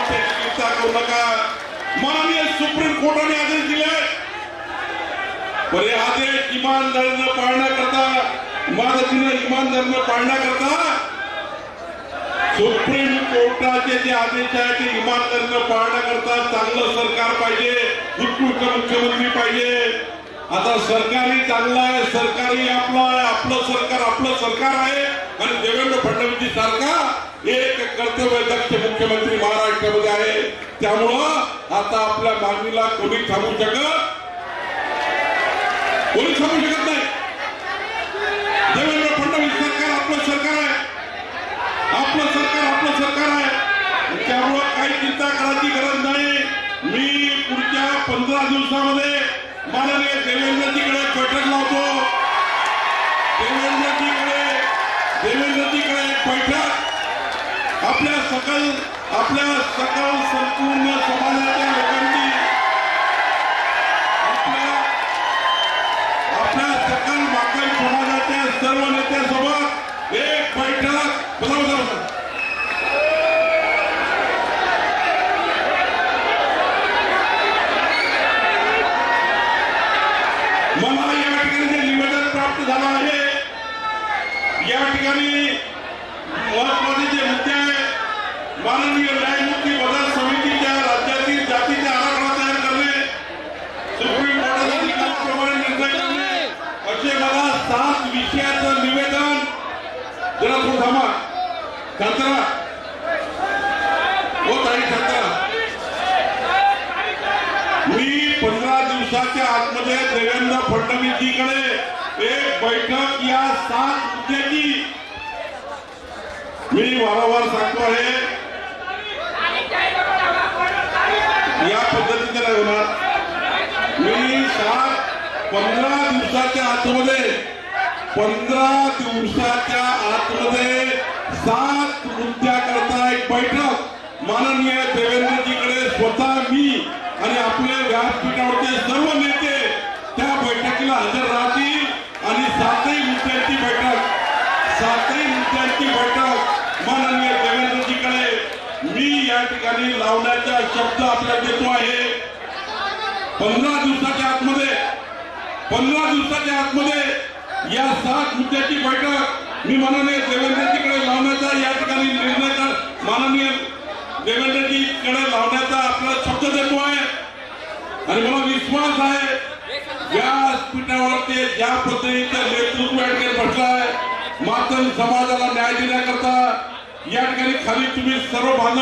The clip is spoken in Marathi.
आत्महत्येची चिंता करू नका। माननीय सुप्रीम कोर्टाने आदेश दिले, पण हे आदेश इमानदारीने पाळण्याकरता, इमानदारीने पाळण्याकरता सुप्रीम कोर्टाचे जे आदेश आहेत ते इमानदारीने पाळण्याकरता चांगलं सरकार पाहिजे, उत्कृष्ट मुख्यमंत्री पाहिजे। आता सरकारी चांगलं आहे, सरकारी आपलं आहे, आपलं सरकार आहे आणि देवेंद्र फडणवीस सारखा एक कर्तव्यदक्ष मुख्यमंत्री महाराष्ट्रामध्ये आहे। त्यामुळं आता आपल्या मागणीला कोणी थांबू शकत नाही। देवेंद्र फडणवीस सरकार आपलं सरकार आहे, आपलं सरकार आहे। त्यामुळं काही चिंता करायची गरज नाही। मी पुढच्या 15 दिवसामध्ये माननीय देवेंद्रजीकडे बैठक लावतो, देवेंद्रजीकडे एक बैठक आपल्या सकल संपूर्ण समाजाच्या लोकांची, आपल्या सकल माकल समाजाच्या सर्व नेत्यांसोबत एक बैठक मला या ठिकाणी जे निवेदन प्राप्त झालं आहे, या ठिकाणी महत्वाचे जे मुद्दे आहेत, माननीय न्यायमूर्ती बदल समितीच्या राज्यातील जातीचा आराखडा तयार करणे, सुप्रीम कोर्टाच्या निकालाप्रमाणे निर्णय करणे, असे मला 7 विषयाचं निवेदन, जरा थोडं थांबा, शांतरा हो ताई, शांतरा। मी 15 दिवसाच्या आतमध्ये देवेंद्र फडणवीसजीकडे एक बैठक या 7 मुद्द्याची, मी वारंवार सांगतो आहे, या पद्धतीने नाही होणार। मी 15 दिवसाच्या आतमध्ये 7 मुद्द्याकरता एक बैठक माननीय देवेंद्रजीकडे स्वतः मी आणि आपले व्यासपीठावरचे सर्व नेते त्या बैठकीला हजर राहतील आणि 7ही मुद्द्यांची बैठक माननीय देवेंद्रजीकडे मी या ठिकाणी लावण्याचा शब्द आपल्याला देतो आहे। 15 दिवसाच्या आतमध्ये या 7 मुद्द्याची बैठक मी माननीय देवेंद्रजीकडे लावण्याचा या ठिकाणी निर्णय माननीय देवेंद्रजीकडे लावण्याचा आपल्याला शब्द देतो आहे आणि मला विश्वास आहे व्यासपीठावर ते ज्या पद्धतीचं नेतृत्व या ठिकाणी बसलं आहे, मातंग समाजाला न्याय देण्याकरता या ठिकाणी खाली तुम्ही सर्व बांधव